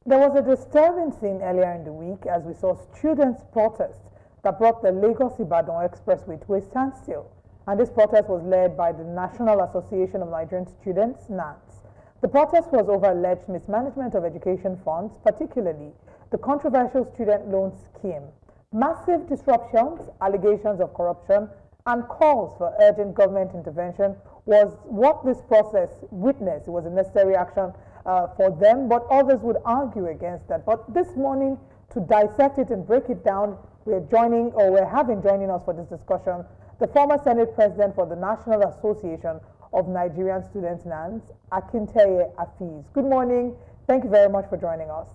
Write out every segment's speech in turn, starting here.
There was a disturbing scene earlier in the week as we saw students protest that brought the Lagos-Ibadan Expressway to a standstill. And this protest was led by the National Association of Nigerian Students, NANS. The protest was over alleged mismanagement of education funds, particularly the controversial student loan scheme. Massive disruptions, allegations of corruption, and calls for urgent government intervention was what this process witnessed. It was a necessary action for them, but others would argue against that. But this morning, to dissect it and break it down, we're having joining us for this discussion the former Senate President for the National Association of Nigerian Students, NANS, Akinteye Afeez. Good morning. Thank you very much for joining us.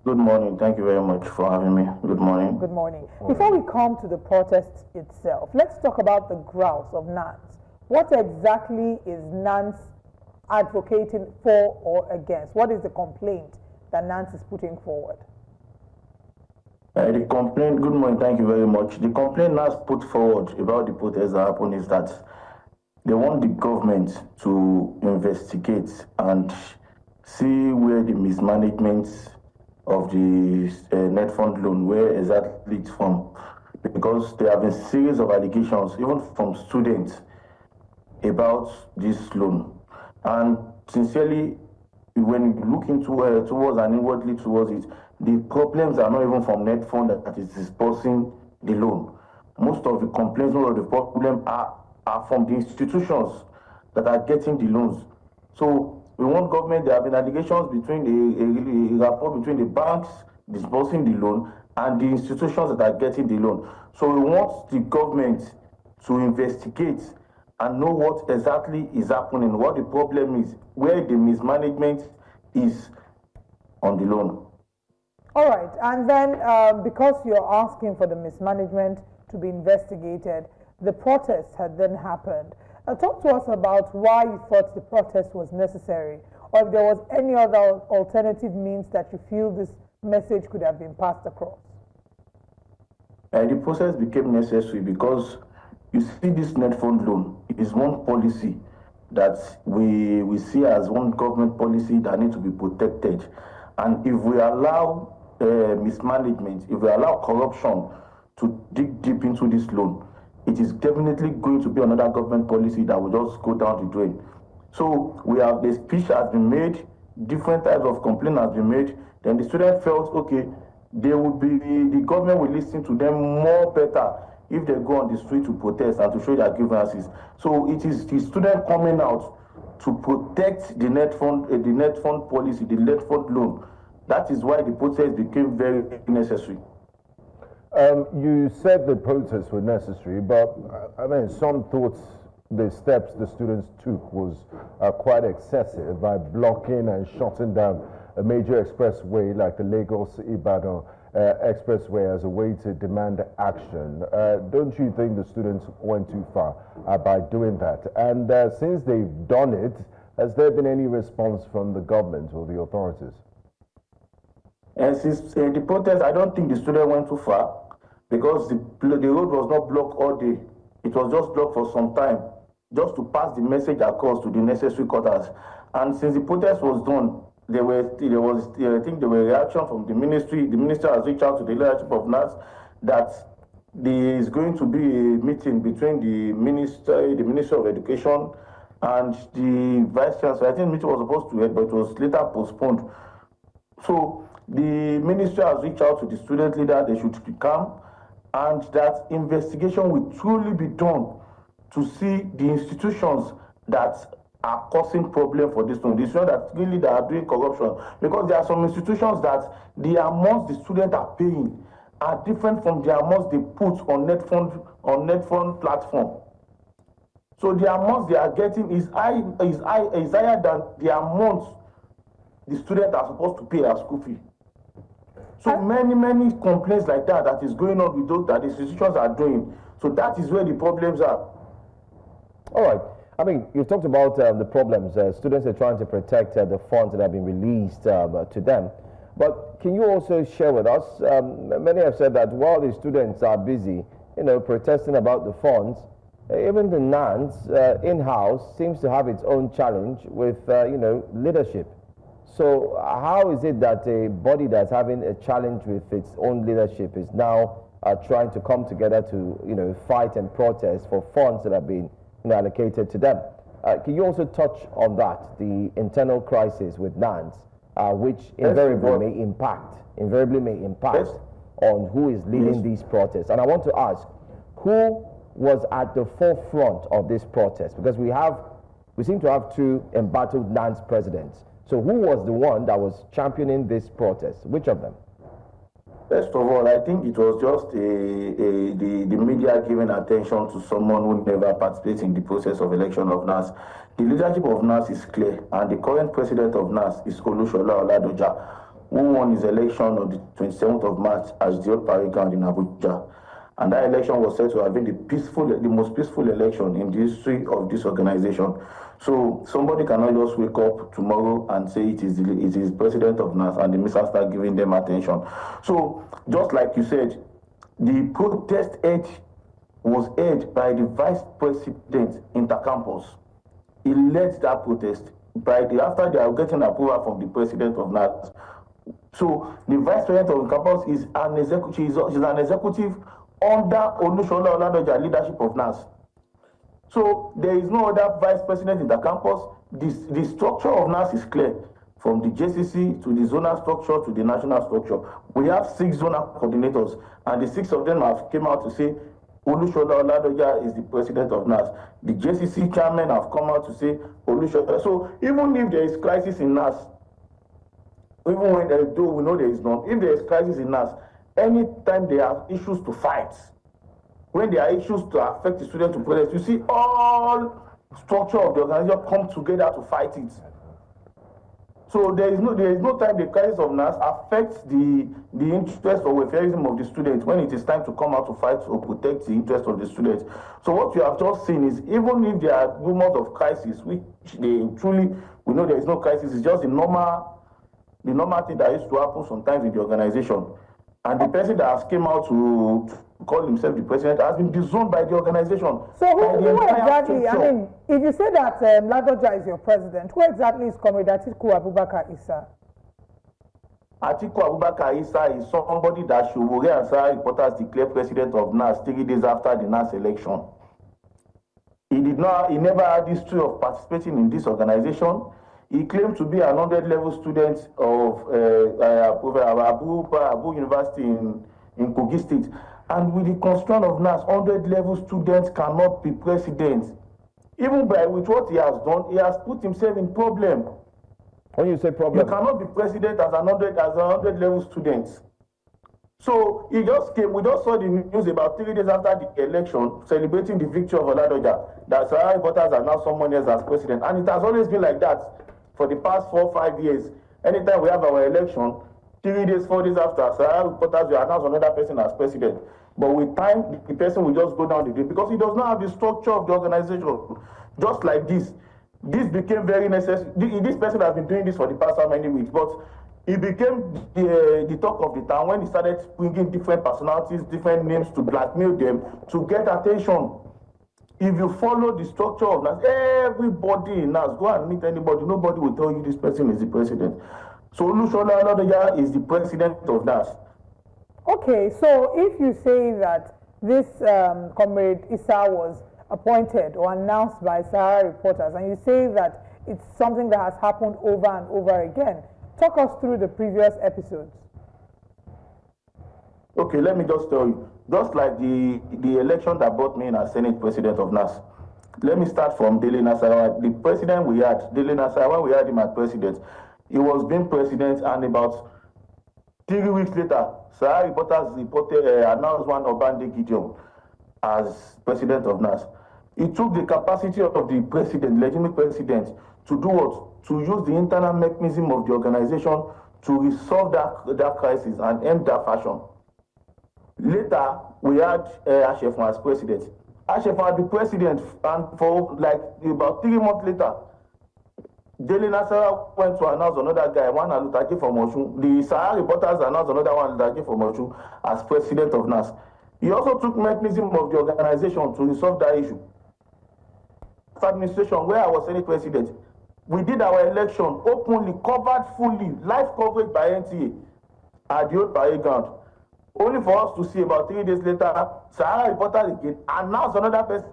Good morning. Thank you very much for having me. Good morning. Good morning. Before we come to the protest itself, let's talk about the grouse of NANS. What exactly is NANS advocating for or against? What is the complaint that NANS is putting forward? The complaint, good morning, thank you very much. The complaint NANS put forward about the protest that happened is that they want the government to investigate and see where the mismanagement of the Nelfund loan, where exactly it's from. Because there have been a series of allegations, even from students, about this loan. And sincerely, when you look into towards and inwardly towards it, the problems are not even from Nelfund that is disbursing the loan. Most of the complaints, most of the problems are from the institutions that are getting the loans. So we want government, there have been allegations between a rapport between the banks disbursing the loan and the institutions that are getting the loan. So we want the government to investigate and know what exactly is happening, what the problem is, where the mismanagement is on the loan. All right, and then because you're asking for the mismanagement to be investigated, the protest had then happened. Talk to us about why you thought the protest was necessary, or if there was any other alternative means that you feel this message could have been passed across. The process became necessary because you see this Nelfund loan is one policy that we see as one government policy that needs to be protected. And if we allow mismanagement, if we allow corruption to dig deep into this loan, it is definitely going to be another government policy that will just go down the drain. So the speech has been made, different types of complaint has been made. Then the student felt, okay, the government will listen to them more better if they go on the street to protest and to show their grievances. So it is the student coming out to protect the Nelfund policy, the Nelfund loan. That is why the protest became very necessary. You said the protests were necessary, but I mean, some thought the steps the students took was quite excessive by blocking and shutting down a major expressway like the Lagos-Ibadan Expressway as a way to demand action. Don't you think the students went too far by doing that? And since they've done it, has there been any response from the government or the authorities? And since the protest, I don't think the student went too far because the road was not blocked all day. It was just blocked for some time, just to pass the message across to the necessary quarters. And since the protest was done, I think there were reaction from the ministry. The minister has reached out to the leadership of NANS that there is going to be a meeting between the Ministry of Education and the Vice Chancellor. I think the meeting was supposed to end, but it was later postponed. So the ministry has reached out to the student leader, they should come, and that investigation will truly be done to see the institutions that are causing problem for this one. The institutions that are doing corruption, because there are some institutions that the amounts the students are paying are different from the amounts they put on Nelfund platform. So the amounts they are getting is higher than the amounts the students are supposed to pay as school fee. So many complaints like that is going on with those that the institutions are doing. So that is where the problems are. All right. I mean, you've talked about the problems. Students are trying to protect the funds that have been released to them. But can you also share with us, many have said that while the students are busy, protesting about the funds, even the NANS in-house seems to have its own challenge with, leadership. So how is it that a body that's having a challenge with its own leadership is now trying to come together to fight and protest for funds that have been allocated to them? Can you also touch on that, the internal crisis with NANS, which invariably may impact Yes. on who is leading these protests? And I want to ask, who was at the forefront of this protest? Because we seem to have two embattled NANS presidents. So who was the one that was championing this protest? Which of them? First of all, I think it was just the media giving attention to someone who never participated in the process of election of NANS. The leadership of NANS is clear, and the current president of NANS is Olusola Oladoja, who won his election on the 27th of March as the old parade ground in Abuja. And that election was said to have been the most peaceful election in the history of this organization. So somebody cannot just wake up tomorrow and say it is president of NANS and the minister start giving them attention. So just like you said, the protest was led by the vice president intercampus. He led that protest after they are getting approval from the president of NANS. So the vice president of campus is an executive. She's an executive under Olusola Oladoja leadership of NANS. So there is no other vice president in the campus. The structure of NANS is clear, from the JCC to the zonal structure to the national structure. We have 6 zonal coordinators, and the 6 of them have came out to say Olusola Oladoja is the president of NANS. The JCC chairman have come out to say Olusola. So even if there is crisis in NANS, even when though we know there is none, if there is crisis in NANS, anytime there are issues to fight, when there are issues to affect the students to protest, you see all structure of the organization come together to fight it. So there is no time the crisis of NANS affects the interest or welfareism of the students when it is time to come out to fight or protect the interest of the students. So what you have just seen is, even if there are rumors of crisis, which we know there is no crisis, it's just the normal thing that used to happen sometimes in the organization. And the person that has came out to call himself the president has been disowned by the organization. So who exactly, I mean, if you say that Ladoja is your president, who exactly is Comrade Atiku Abubakar Issa? Atiku Abubakar Issa is somebody that Showore and Sahara reporters declared president of NANS 3 days after the NANS election. He never had history of participating in this organization. He claimed to be an 100-level student of Abu University in Kogi State. And with the constraint of NANS, 100-level students cannot be president. Even with what he has done, he has put himself in problem. When you say problem, you cannot be president as a 100-level student. So he just came. We just saw the news about 3 days after the election, celebrating the victory of Oladoja, that Sahara reporters are now someone else as president. And it has always been like that for the past 4 or 5 years. Anytime we have our election, 3 days, 4 days after, Sahara reporters will announce another person as president. But with time, the person will just go down the drain because he does not have the structure of the organization. Just like this became very necessary. This person has been doing this for the past how many weeks, but he became the talk of the town when he started bringing different personalities, different names to blackmail them to get attention. If you follow the structure of NANS, everybody in NANS, go and meet anybody, nobody will tell you this person is the president. So Olusola Oladoja is the president of NANS. Okay, so if you say that this Comrade Issa was appointed or announced by Sahara reporters, and you say that it's something that has happened over and over again, talk us through the previous episodes. Okay, let me just tell you. Just like the election that brought me in as Senate President of NANS. Let me start from Dele Nasarawa. The president we had, Dele Nasarawa, when we had him as president, he was being president, and about 3 weeks later, Sahara reporters announced one Obande Gideon as president of NANS. He took the capacity of the president, legitimate president, to do what? To use the internal mechanism of the organization to resolve that crisis and end that fashion. Later, we had Ashefon as president. Ashefon had the president, and for like about 3 months later, Dele Nasarawa went to announce another guy, one Alutaje from Osun. The Sahara reporters announced another one Alutaje from Osun as president of NANS. He also took mechanism of the organization to resolve that issue. Administration, where I was Senate President, We did our election openly, covered fully, live coverage by NTA at the old parade ground. Only for us to see about 3 days later, Sahara reporters again announced another person.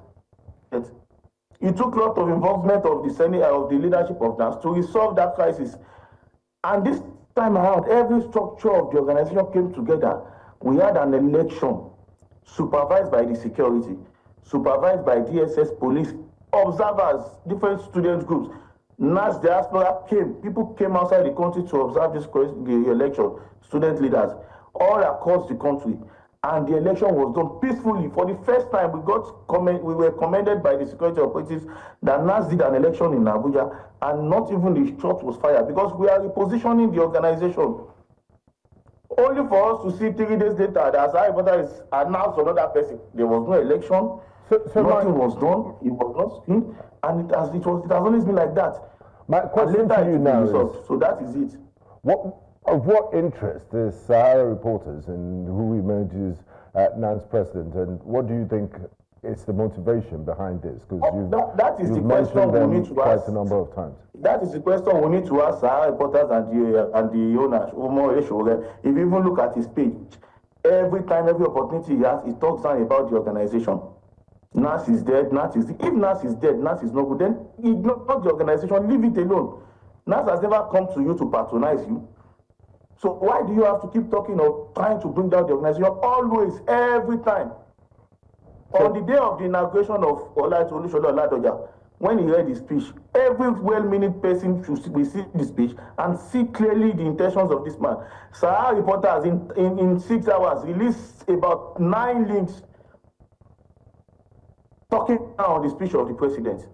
It took a lot of involvement of the Senate, of the leadership of NANS to resolve that crisis. And this time around, every structure of the organization came together. We had an election supervised by the security, supervised by DSS, police, observers, different student groups. NANS diaspora came, people came outside the country to observe the election, student leaders, all across the country. And the election was done peacefully. For the first time, we were commended by the security operatives that NANS did an election in Abuja, and not even the shot was fired, because we are repositioning the organization. Only for us to see 3 days later that Sahara reporter is announced another person. There was no election, nothing was done, it was not seen, and it has always been like that. My question to you now is, so that is it. Of what interest is Sahara reporters and who emerges NANS president, and what do you think is the motivation behind this? Because that is the question we need to ask quite a number of times. That is the question we need to ask Sahara reporters and the owners. If you even look at his page, every time, every opportunity he has, he talks down about the organization. NANS is dead, if NANS is dead, NANS is no good, then ignore the organization, leave it alone. NANS has never come to you to patronize you. So why do you have to keep talking or trying to bring down the organization? Always, every time. On the day of the inauguration of Olusegun Oladoja, when he read his speech, every well-meaning person should see the speech and see clearly the intentions of this man. Sahara reporters in 6 hours released about 9 links talking on the speech of the president.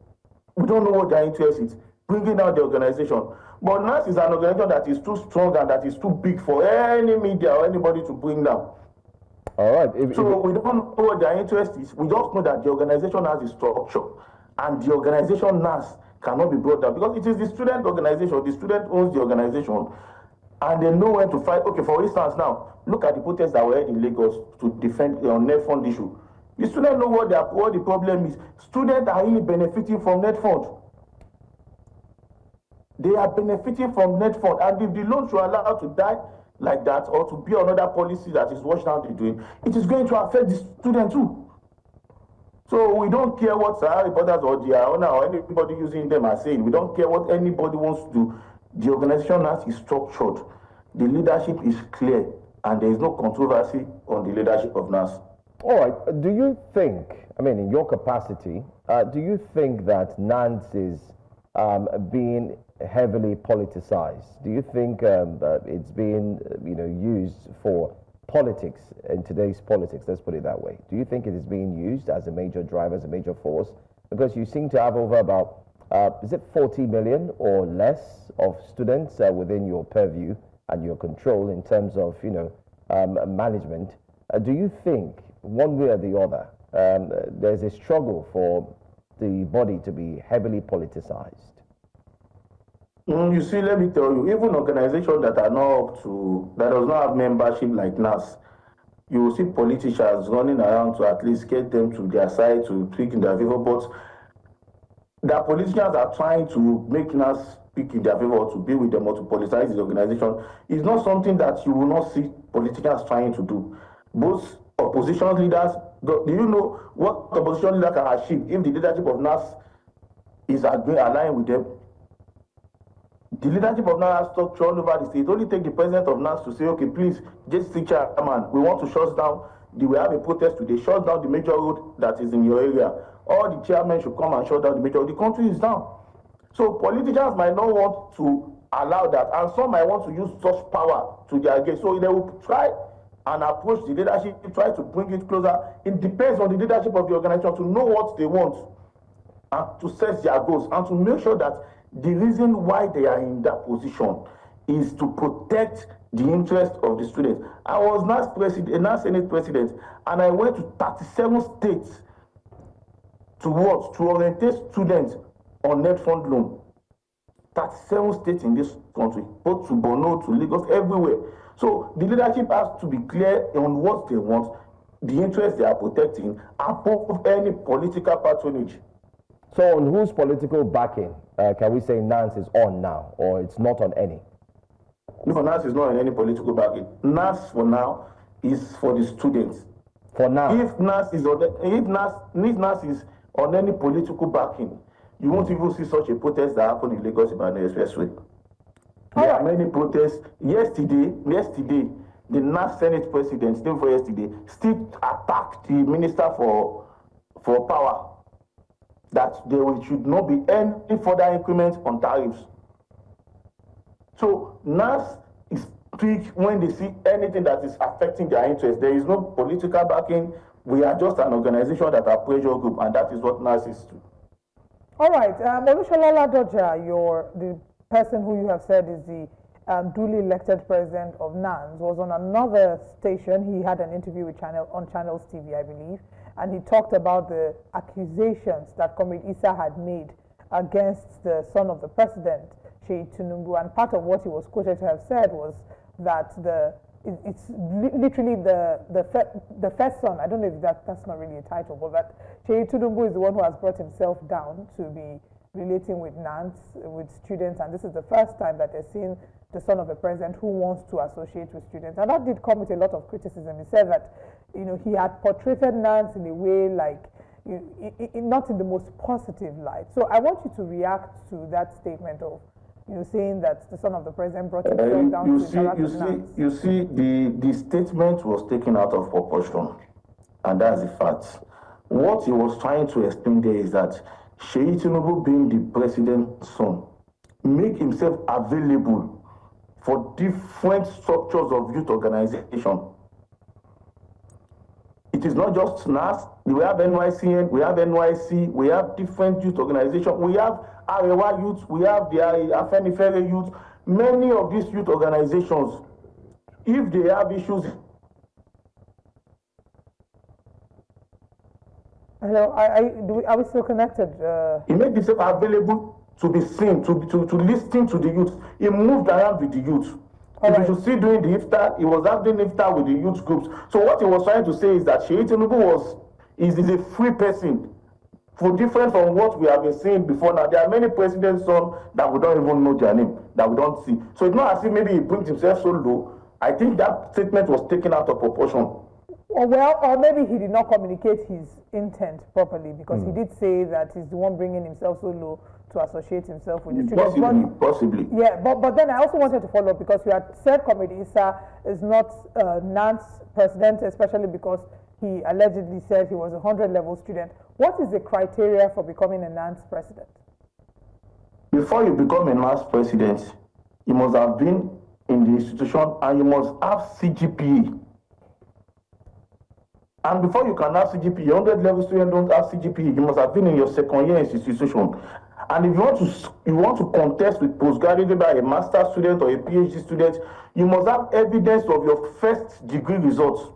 We don't know what their interest is, bringing down the organization. But NANS is an organization that is too strong and that is too big for any media or anybody to bring down. All right. We don't know what their interest is. We just know that the organization has a structure, and the organization NANS cannot be brought down because it is the student organization. The student owns the organization, and they know when to fight. Okay, for instance, now look at the protests that were in Lagos to defend the Nelfund issue. The students know what the problem is. Students are really benefiting from Nelfund. They are benefiting from Nelfund, and if the loans were allowed to die like that, or to be another policy that is what now they're doing, it is going to affect the student too. So we don't care what Sahara reporters or the owner or anybody using them are saying. We don't care what anybody wants to do. The organization as is structured. The leadership is clear, and there is no controversy on the leadership of NANS. All right. Do you think, I mean, in your capacity, do you think that NANS is being heavily politicized? Do you think it's being used for politics in today's politics? Let's put it that way. Do you think it is being used as a major driver, as a major force? Because you seem to have over about, is it 40 million or less of students within your purview and your control in terms of, management. Do you think, one way or the other, there's a struggle for the body to be heavily politicized? You see, let me tell you, even organizations that are not up to, that does not have membership like NANS, you will see politicians running around to at least get them to their side, to speak in their favor, but the politicians are trying to make NANS speak in their favor, or to be with them, or to politicize the organization. It's not something that you will not see politicians trying to do. Both opposition leaders, do you know what opposition leader can achieve if the leadership of NANS is aligned with them? The leadership of NANS has structure all over the state. It only take the president of NANS to say, okay, please, JCC chairman, we want to shut down, we have a protest today, shut down the major road that is in your area. All the chairmen should come and shut down the major road. The country is down. So politicians might not want to allow that, and some might want to use such power to their gain. So they will try and approach the leadership, try to bring it closer. It depends on the leadership of the organization to know what they want and to set their goals and to make sure that the reason why they are in that position is to protect the interest of the students. I was NANS Senate President, and I went to 37 states to orientate students on Nelfund loan. 37 states in this country, both to Borno, to Lagos, everywhere. So the leadership has to be clear on what they want, the interest they are protecting, above any political patronage. So on whose political backing can we say NANS is on now, or it's not on any? No, NANS is not on any political backing. NANS for now is for the students. For now? If NANS is on any political backing, you won't even see such a protest that happened in Lagos-Ibadan Expressway. There are many protests. Yesterday, the NANS Senate President, still attacked the Minister for Power that there should not be any further increment on tariffs. So NANS is quick when they see anything that is affecting their interest. There is no political backing. We are just an organization that are pressure group, and that is what NANS is to. All right, Olushola Doja, the person who you have said is the duly elected president of NANS, was on another station. He had an interview with on Channels TV, I believe, and he talked about the accusations that Comrade Issa had made against the son of the president, Sheyi Tinubu, and part of what he was quoted to have said was that it's literally the first son. I don't know if that's not really a title, but that Sheyi Tinubu is the one who has brought himself down to be relating with NANS, with students, and this is the first time that they're seeing the son of a president who wants to associate with students. And that did come with a lot of criticism. He said that, he had portrayed NANS in a way like, not in the most positive light. So I want you to react to that statement of, saying that the son of the president brought himself down to interact with NANS. You see, the statement was taken out of proportion, and that's the fact. What he was trying to explain there is that Sheyi Tinubu, being the president's son, make himself available for different structures of youth organization. It is not just NAS. We have NYCN, we have NYC, we have different youth organizations. We have Arewa Youth, we have the Afenifere Youth. Many of these youth organizations, if they have issues. Hello, are we still connected? He made himself available to be seen, to listen to the youth. He moved around with the youth. If you should see during the iftar, he was having iftar with the youth groups. So what he was trying to say is that Sheyi Tinubu is a free person, for different from what we have been seeing before now. There are many presidents' sons that we don't even know their name, that we don't see. So it's not as if maybe he brings himself so low. I think that statement was taken out of proportion. Or maybe he did not communicate his intent properly, because he did say that he's the one bringing himself so low to associate himself with the students. Possibly. Yeah, but then I also wanted to follow up, because you had said Comrade Issa is not NANS president, especially because he allegedly said he was a 100-level student. What is the criteria for becoming a NANS president? Before you become a NANS president, you must have been in the institution and you must have CGPA. And before you can have CGPA, 100-level students don't have CGPA. You must have been in your second year institution. And if you want to contest with postgraduate by a master's student or a PhD student, you must have evidence of your first degree results.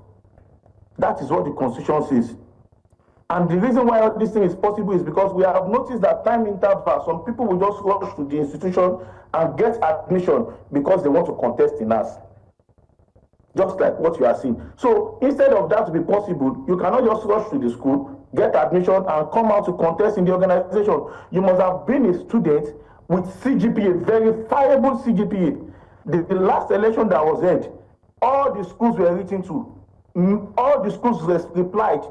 That is what the Constitution says. And the reason why this thing is possible is because we have noticed that time interval, some people will just rush to the institution and get admission because they want to contest in us. Just like what you are seeing. So instead of that to be possible, you cannot just rush to the school, get admission, and come out to contest in the organization. You must have been a student with CGPA, verifiable CGPA. The last election that was held, all the schools were written to. All the schools replied.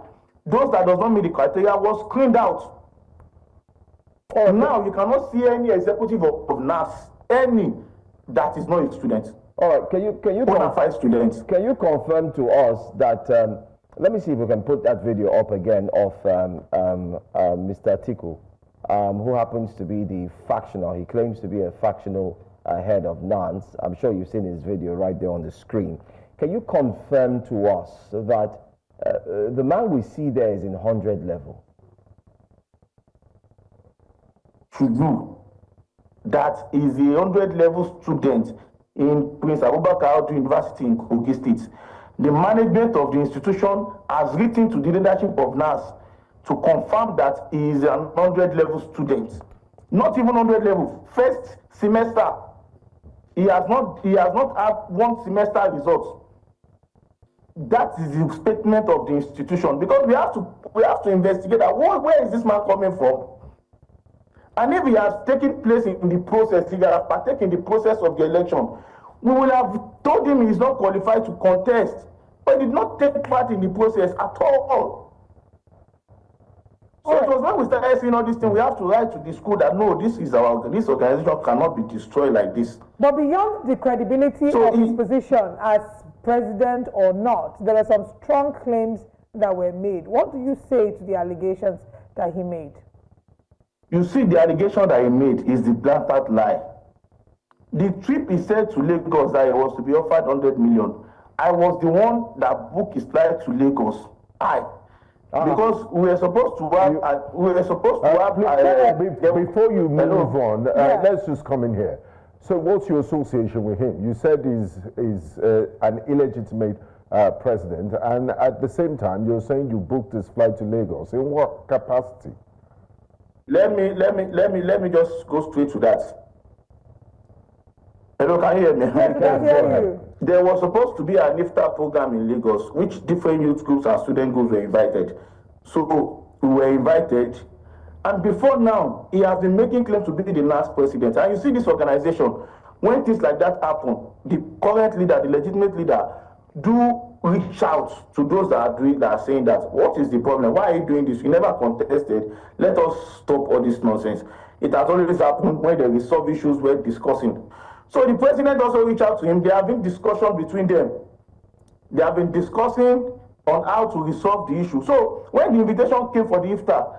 Those that does not meet the criteria was screened out. Now you cannot see any executive of NAS, any that is not a student. All right, can you confirm to us that let me see if we can put that video up again of Mr. Atiku, who happens to be the factional. He claims to be a factional head of NANS. I'm sure you've seen his video right there on the screen. Can you confirm to us that the man we see there is in 100 level? To you, that is a 100 level student in Prince Abubakar University in Kogi State. The management of the institution has written to the leadership of NAS to confirm that he is an 100 level student. Not even 100 level, first semester. He has not had one semester results. That is the statement of the institution, because we have to investigate that where is this man coming from? And if he has taken place in the process, he has partaken in the process of the election, we will have told him he is not qualified to contest, but he did not take part in the process at all. So it was when we started seeing all these things, we have to write to the school that no, this organization cannot be destroyed like this. But beyond the credibility of his position as president or not, there are some strong claims that were made. What do you say to the allegations that he made? You see, the allegation that he made is the blatant lie. The trip he said to Lagos that he was to be offered 100 million. I was the one that booked his flight to Lagos. Because we were supposed to have. Before you move on, let's just come in here. So, what's your association with him? You said he's an illegitimate president, and at the same time, you're saying you booked his flight to Lagos. In what capacity? Let me just go straight to that. Hello, can you hear me? Yes, I can hear you. There was supposed to be an iftar program in Lagos, which different youth groups and student groups were invited. So we were invited, and before now, he has been making claims to be the last president. And you see this organization, when things like that happen, the current leader, the legitimate leader, do reach out to those that are saying that, what is the problem? Why are you doing this? You never contested. Let us stop all this nonsense. It has always happened when they resolve issues we're discussing. So the president also reached out to him. There have been discussion between them. They have been discussing on how to resolve the issue. So when the invitation came for the iftar,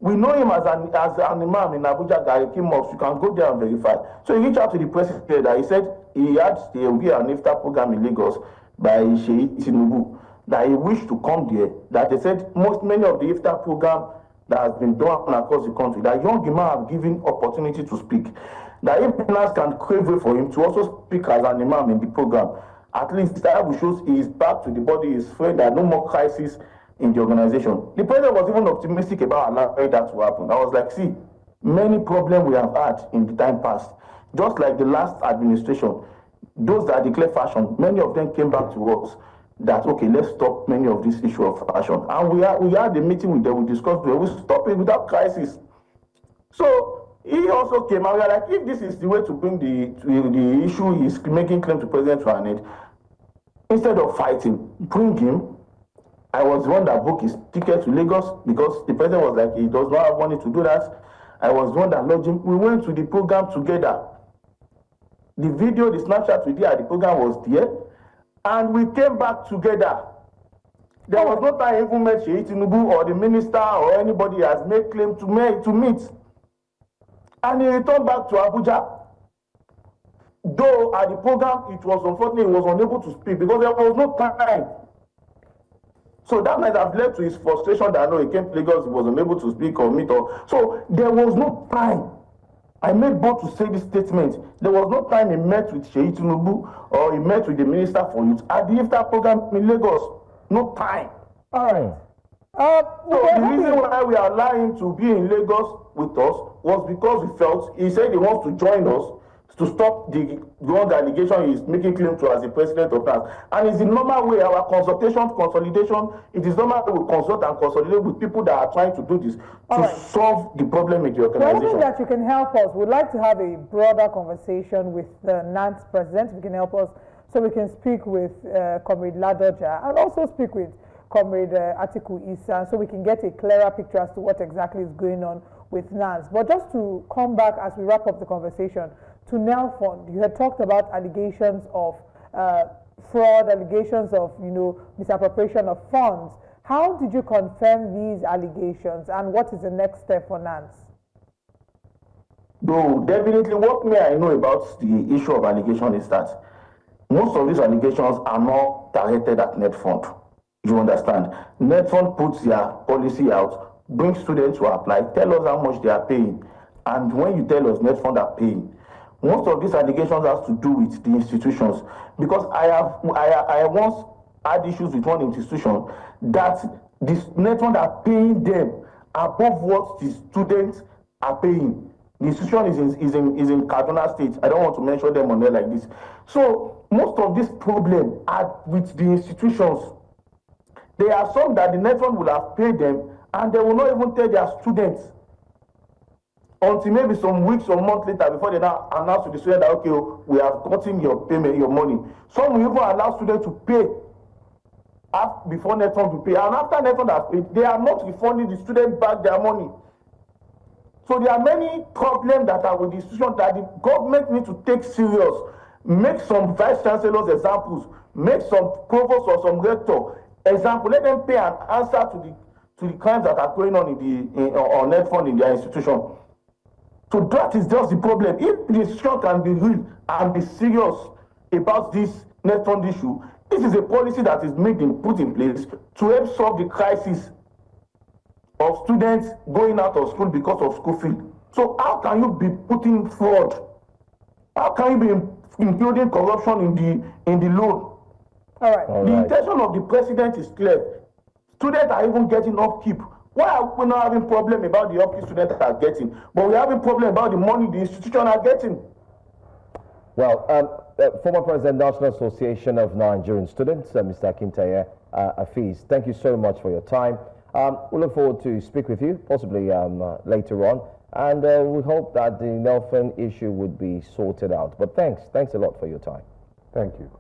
we know him as an imam in Abuja, Gariki Mosque. You can go there and verify. So he reached out to the president. He said there will be an iftar program in Lagos by Sheikh Tinubu, that he wished to come there. That they said many of the iftar program that has been done across the country, that young imam have given opportunity to speak. That if NANS can crave way for him to also speak as an imam in the program, at least that will show he is back to the body, he is free, there are no more crisis in the organization. The president was even optimistic about allowing that to happen. I was like, see, many problems we have had in the time past, just like the last administration, those that declared fashion, many of them came back to us that, okay, let's stop many of these issues of fashion. And we had a meeting with them, we discussed, we stop it without crisis. So he also came out, we are like, if this is the way to bring the issue he's making claim to President to an end, instead of fighting, bring him. I was the one that booked his ticket to Lagos because the president was like, he does not have money to do that. I was the one that lodged him. We went to the program together. The video, the Snapchat we did at the program was there, and we came back together. There was no time even met Sheikh Tinubu or the minister or anybody has made claim to meet. And he returned back to Abuja. Though at the program, it was unfortunate he was unable to speak because there was no time. So that might have led to his frustration that no, he came to Lagos, he was unable to speak or meet. So there was no time. I made bold to say this statement. There was no time he met with Sheikh Tinubu or he met with the Minister for Youth at the iftar program in Lagos. No time. All right. So the reason why we are allowing him to be in Lagos with us was because we felt he said he wants to join us to stop the wrong allegation he is making claim to as the president of NANS. And it's the normal way, our consolidation, it is normal way we consult and consolidate with people that are trying to do this to solve the problem in the organization. Well, that you can help us. We'd like to have a broader conversation with the NANS president. If you can help us, so we can speak with Comrade Ladoja and also speak with Comrade Atiku Issa, so we can get a clearer picture as to what exactly is going on with NANS. But just to come back as we wrap up the conversation, to Nelfund, you had talked about allegations of fraud, allegations of, misappropriation of funds. How did you confirm these allegations, and what is the next step for NANS? No, definitely what I know about the issue of allegation is that most of these allegations are not directed at Nelfund. You understand? Nelfund puts their policy out, brings students to apply, tell us how much they are paying, and when you tell us Nelfund are paying, most of these allegations has to do with the institutions, because I once had issues with one institution that the Nelfund are paying them above what the students are paying. The institution is in Kaduna State. I don't want to mention them on there like this. So most of these problems are with the institutions. There are some that the Nelfund will have paid them and they will not even tell their students. until maybe some weeks or months later before they now announce to the student that, okay, we have gotten your payment, your money. Some will even allow students to pay before Nelfund to pay. And after Nelfund has paid, they are not refunding the student back their money. So there are many problems that are with the institution that the government needs to take serious. Make some vice chancellors examples, make some provost or some rector example. Let them pay an answer to the crimes that are going on on Nelfund in their institution. So that is just the problem. If the institution can be real and be serious about this Nelfund issue, this is a policy that is put in place to help solve the crisis of students going out of school because of school fee. So how can you be putting fraud? How can you be including corruption in the loan? All right. The intention of the president is clear. Students are even getting upkeep. Why are we not having problem about the upkeep students are getting? But we're having problem about the money the institution are getting. Well, former President, National Association of Nigerian Students, Mr. Akinteye Afeez, thank you so much for your time. We look forward to speak with you, possibly later on, and we hope that the Nelfund issue would be sorted out. But thanks a lot for your time. Thank you.